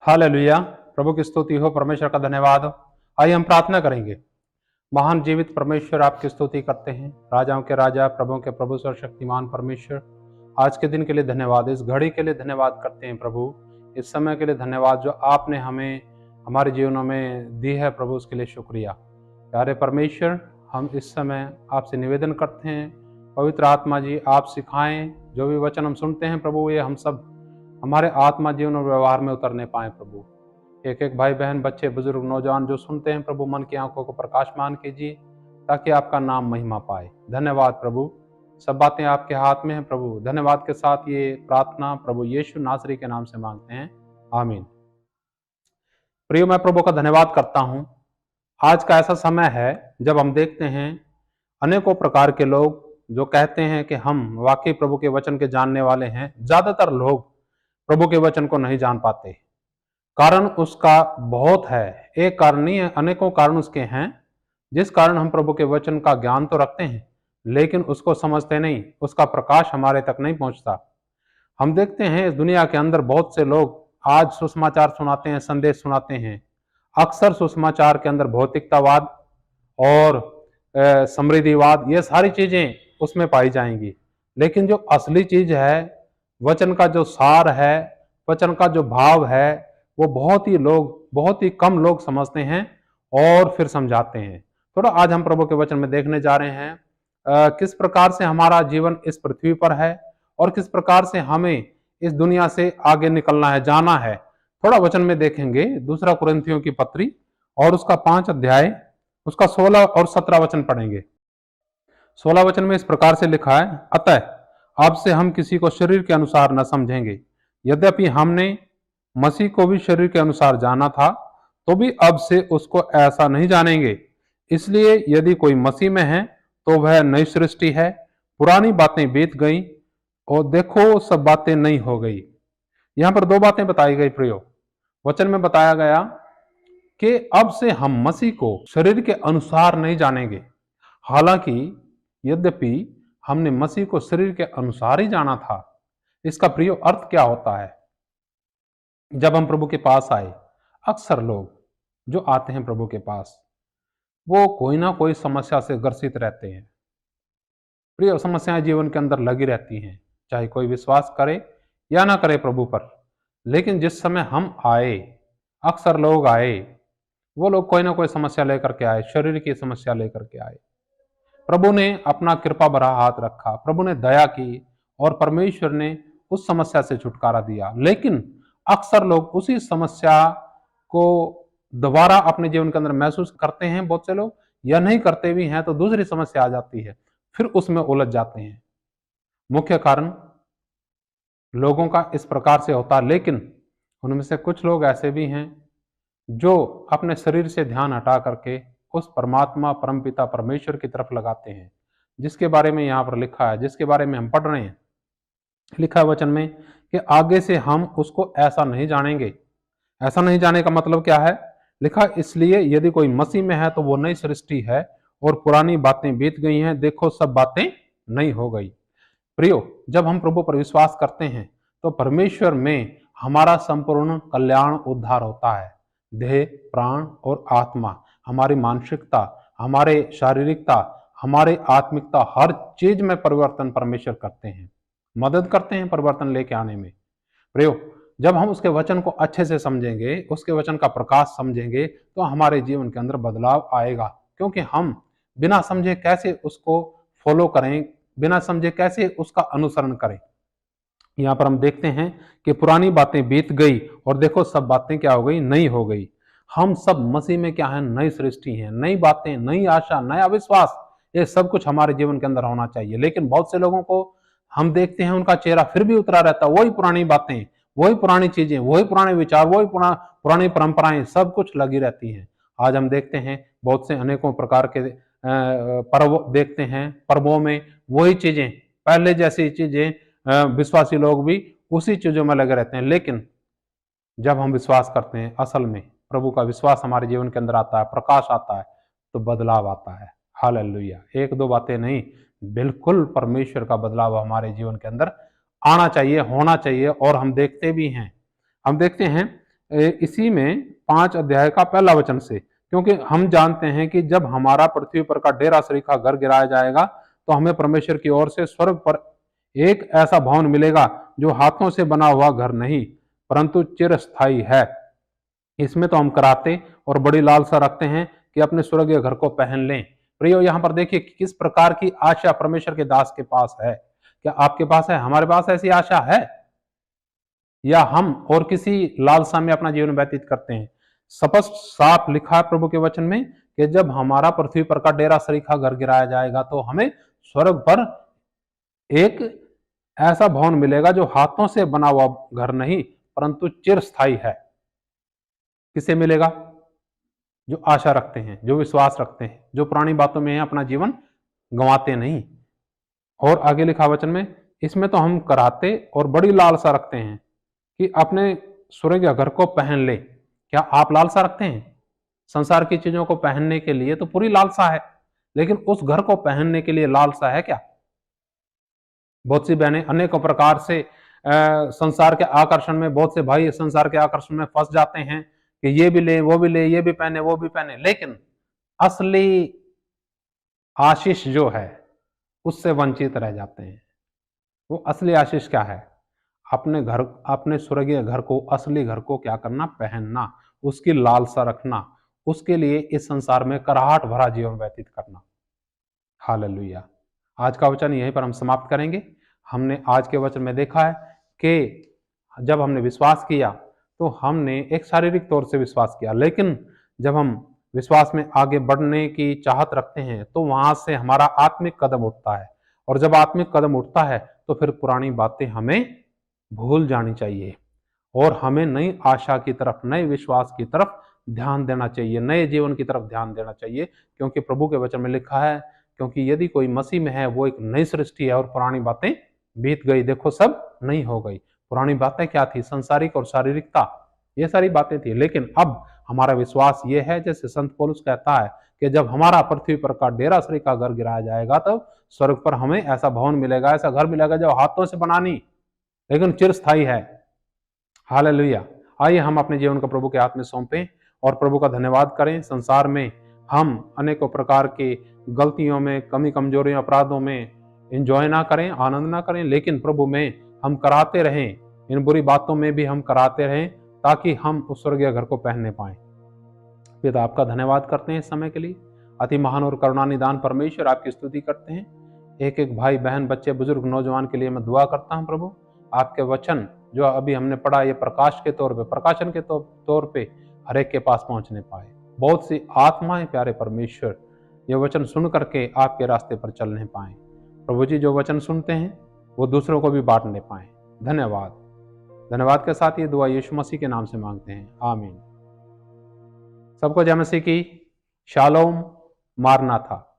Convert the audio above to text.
Hallelujah. प्रभु की स्तुति हो, परमेश्वर का धन्यवाद हो। आइए हम प्रार्थना करेंगे। महान जीवित परमेश्वर, आपकी स्तुति करते हैं। राजाओं के राजा, प्रभुओं के प्रभु, सर्वशक्तिमान परमेश्वर, आज के दिन के लिए धन्यवाद, इस घड़ी के लिए धन्यवाद करते हैं प्रभु। इस समय के लिए धन्यवाद जो आपने हमें हमारे जीवनों में दी है प्रभु, उसके लिए शुक्रिया। प्यारे परमेश्वर, हम इस समय आपसे निवेदन करते हैं, पवित्र आत्मा जी आप सिखाएं। जो भी वचन हम सुनते हैं प्रभु, ये हम सब हमारे आत्मा जीवन और व्यवहार में उतरने पाए प्रभु। एक एक भाई बहन, बच्चे, बुजुर्ग, नौजवान जो सुनते हैं प्रभु, मन की आंखों को प्रकाशमान कीजिए ताकि आपका नाम महिमा पाए। धन्यवाद प्रभु, सब बातें आपके हाथ में हैं प्रभु। धन्यवाद के साथ ये प्रार्थना प्रभु यीशु नासरी के नाम से मांगते हैं, आमीन। प्रियो, मैं प्रभु का धन्यवाद करता हूँ। आज का ऐसा समय है जब हम देखते हैं अनेकों प्रकार के लोग जो कहते हैं कि हम वाकई प्रभु के वचन के जानने वाले हैं। ज्यादातर लोग प्रभु के वचन को नहीं जान पाते। कारण उसका बहुत है, एक कारण नहीं है, अनेकों कारण उसके हैं जिस कारण हम प्रभु के वचन का ज्ञान तो रखते हैं लेकिन उसको समझते नहीं, उसका प्रकाश हमारे तक नहीं पहुंचता। हम देखते हैं इस दुनिया के अंदर बहुत से लोग आज सुसमाचार सुनाते हैं, संदेश सुनाते हैं। अक्सर सुसमाचार के अंदर भौतिकतावाद और समृद्धिवाद, ये सारी चीजें उसमें पाई जाएंगी। लेकिन जो असली चीज है, वचन का जो सार है, वचन का जो भाव है, वो बहुत ही कम लोग समझते हैं और फिर समझाते हैं। थोड़ा आज हम प्रभु के वचन में देखने जा रहे हैं किस प्रकार से हमारा जीवन इस पृथ्वी पर है और किस प्रकार से हमें इस दुनिया से आगे निकलना है, जाना है। थोड़ा वचन में देखेंगे दूसरा कुरिन्थियों की पत्री और उसका 5 अध्याय, उसका 16 और 17 वचन पढ़ेंगे। 16 वचन में इस प्रकार से लिखा है, अतः अब से हम किसी को शरीर के अनुसार न समझेंगे। यद्यपि हमने मसीह को भी शरीर के अनुसार जाना था, तो भी अब से उसको ऐसा नहीं जानेंगे। इसलिए यदि कोई मसीह में है तो वह नई सृष्टि है, पुरानी बातें बीत गई और देखो सब बातें नई हो गई। यहां पर 2 बातें बताई गई प्रियो। वचन में बताया गया कि अब से हम मसीह को शरीर के अनुसार नहीं जानेंगे। हालांकि यद्यपि हमने मसीह को शरीर के अनुसार ही जाना था। इसका प्रियो अर्थ क्या होता है? जब हम प्रभु के पास आए, अक्सर लोग जो आते हैं प्रभु के पास, वो कोई ना कोई समस्या से ग्रसित रहते हैं। प्रिय, समस्याएं जीवन के अंदर लगी रहती हैं, चाहे कोई विश्वास करे या ना करे प्रभु पर। लेकिन जिस समय हम आए, अक्सर लोग आए, वो लोग कोई ना कोई समस्या लेकर के आए, शरीर की समस्या लेकर के आए। प्रभु ने अपना कृपा भरा हाथ रखा, प्रभु ने दया की और परमेश्वर ने उस समस्या से छुटकारा दिया। लेकिन अक्सर लोग उसी समस्या को दोबारा अपने जीवन के अंदर महसूस करते हैं, बहुत से लोग, या नहीं करते भी हैं तो दूसरी समस्या आ जाती है, फिर उसमें उलझ जाते हैं। मुख्य कारण लोगों का इस प्रकार से होता है। लेकिन उनमें से कुछ लोग ऐसे भी हैं जो अपने शरीर से ध्यान हटा करके उस परमात्मा, परमपिता परमेश्वर की तरफ लगाते हैं, जिसके बारे में यहाँ पर लिखा है, जिसके बारे में हम पढ़ रहे हैं। लिखा है वचन में कि आगे से हम उसको ऐसा नहीं जानेंगे। ऐसा नहीं जाने का मतलब क्या है? लिखा, इसलिए यदि कोई मसीह में है तो वो नई सृष्टि है और पुरानी बातें बीत गई हैं, देखो सब बातें नई हो गई। प्रियो, जब हम प्रभु पर विश्वास करते हैं तो परमेश्वर में हमारा संपूर्ण कल्याण उद्धार होता है। देह, प्राण और आत्मा, हमारी मानसिकता, हमारे शारीरिकता, हमारे आत्मिकता, हर चीज में परिवर्तन परमेश्वर करते हैं, मदद करते हैं परिवर्तन लेके आने में। प्रियो, जब हम उसके वचन को अच्छे से समझेंगे, उसके वचन का प्रकाश समझेंगे, तो हमारे जीवन के अंदर बदलाव आएगा। क्योंकि हम बिना समझे कैसे उसको फॉलो करें, बिना समझे कैसे उसका अनुसरण करें। यहाँ पर हम देखते हैं कि पुरानी बातें बीत गई और देखो सब बातें क्या हो गई, नई हो गई। हम सब मसीह में क्या है, नई सृष्टि है। नई बातें, नई आशा, नया विश्वास, ये सब कुछ हमारे जीवन के अंदर होना चाहिए। लेकिन बहुत से लोगों को हम देखते हैं उनका चेहरा फिर भी उतरा रहता है, वही पुरानी बातें, वही पुरानी चीजें, वही पुराने विचार, वही पुरानी परंपराएं, सब कुछ लगी रहती हैं। आज हम देखते हैं बहुत से अनेकों प्रकार के पर्व देखते हैं, पर्वों में वही चीजें, पहले जैसी चीजें, विश्वासी लोग भी उसी चीजों में लगे रहते हैं। लेकिन जब हम विश्वास करते हैं, असल में प्रभु का विश्वास हमारे जीवन के अंदर आता है, प्रकाश आता है, तो बदलाव आता है। हालेलुया। 1-2 बातें नहीं, बिल्कुल परमेश्वर का बदलाव हमारे जीवन के अंदर आना चाहिए, होना चाहिए। और हम देखते भी हैं, हम देखते हैं इसी में 5 अध्याय का पहला वचन से, क्योंकि हम जानते हैं कि जब हमारा पृथ्वी पर का डेरा सरीखा घर गिराया जाएगा तो हमें परमेश्वर की ओर से स्वर्ग पर एक ऐसा भवन मिलेगा जो हाथों से बना हुआ घर नहीं परंतु चिरस्थायी है। इसमें तो हम कराते और बड़ी लालसा रखते हैं कि अपने स्वर्गीय घर को पहन लें। प्रियो, यहाँ पर देखिए कि किस प्रकार की आशा परमेश्वर के दास के पास है। क्या आपके पास है? हमारे पास ऐसी आशा है? या हम और किसी लालसा में अपना जीवन व्यतीत करते हैं? स्पष्ट साफ लिखा है प्रभु के वचन में कि जब हमारा पृथ्वी पर का डेरा सरीखा घर गिराया जाएगा तो हमें स्वर्ग पर एक ऐसा भवन मिलेगा जो हाथों से बना हुआ घर नहीं परंतु चिरस्थायी है। किसे मिलेगा? जो आशा रखते हैं, जो विश्वास रखते हैं, जो पुरानी बातों में अपना जीवन गंवाते नहीं। और आगे लिखा वचन में, इसमें तो हम कराते और बड़ी लालसा रखते हैं कि अपने स्वर्गीय घर को पहन ले। क्या आप लालसा रखते हैं? संसार की चीजों को पहनने के लिए तो पूरी लालसा है, लेकिन उस घर को पहनने के लिए लालसा है क्या? बहुत सी बहनें अनेकों प्रकार से संसार के आकर्षण में, बहुत से भाई संसार के आकर्षण में फंस जाते हैं कि ये भी ले, वो भी ले, ये भी पहने, वो भी पहने, लेकिन असली आशीष जो है उससे वंचित रह जाते हैं। वो असली आशीष क्या है? अपने घर, अपने स्वर्गीय घर को, असली घर को क्या करना? पहनना, उसकी लालसा रखना, उसके लिए इस संसार में कराहट भरा जीवन व्यतीत करना। हालेलुया। आज का वचन यहीं पर हम समाप्त करेंगे। हमने आज के वचन में देखा है कि जब हमने विश्वास किया तो हमने एक शारीरिक तौर से विश्वास किया, लेकिन जब हम विश्वास में आगे बढ़ने की चाहत रखते हैं तो वहां से हमारा आत्मिक कदम उठता है, और जब आत्मिक कदम उठता है तो फिर पुरानी बातें हमें भूल जानी चाहिए और हमें नई आशा की तरफ, नए विश्वास की तरफ ध्यान देना चाहिए, नए जीवन की तरफ ध्यान देना चाहिए। क्योंकि प्रभु के वचन में लिखा है, क्योंकि यदि कोई मसीह में है वो एक नई सृष्टि है और पुरानी बातें बीत गई, देखो सब नई हो गई। पुरानी बातें क्या थी? संसारिक और शारीरिकता, ये सारी बातें थी। लेकिन अब हमारा विश्वास ये है, जैसे संत पौलुस कहता है कि जब हमारा पृथ्वी पर का डेरा सरी का घर गिराया जाएगा तब स्वर्ग पर हमें ऐसा भवन मिलेगा, ऐसा घर मिलेगा जो हाथों से बना नहीं लेकिन चिरस्थायी है। हालेलुया। आइए हम अपने जीवन को प्रभु के हाथ में सौंपें और प्रभु का धन्यवाद करें। संसार में हम अनेकों प्रकार की गलतियों में, कमी कमजोरियों, अपराधों में एंजॉय ना करें, आनंद ना करें, लेकिन प्रभु में हम कराते रहें, इन बुरी बातों में भी हम कराते रहें ताकि हम उस स्वर्गीय घर को पहनने पाएं। पिता, आपका धन्यवाद करते हैं इस समय के लिए। अति महान और करुणा निदान परमेश्वर, आपकी स्तुति करते हैं। एक एक भाई बहन, बच्चे, बुजुर्ग, नौजवान के लिए मैं दुआ करता हूं प्रभु, आपके वचन जो अभी हमने पढ़ा ये प्रकाश के तौर पे, प्रकाशन के तौर पे हर एक के पास पहुंचने पाए। बहुत सी आत्माएं प्यारे परमेश्वर ये वचन सुन करके आपके रास्ते पर चलने पाए। प्रभु जी, जो वचन सुनते हैं वो दूसरों को भी बांटने पाए। धन्यवाद। धन्यवाद के साथ ये दुआ यीशु मसीह के नाम से मांगते हैं, आमीन। सबको जय मसीह की। शालोम। मारनाथा।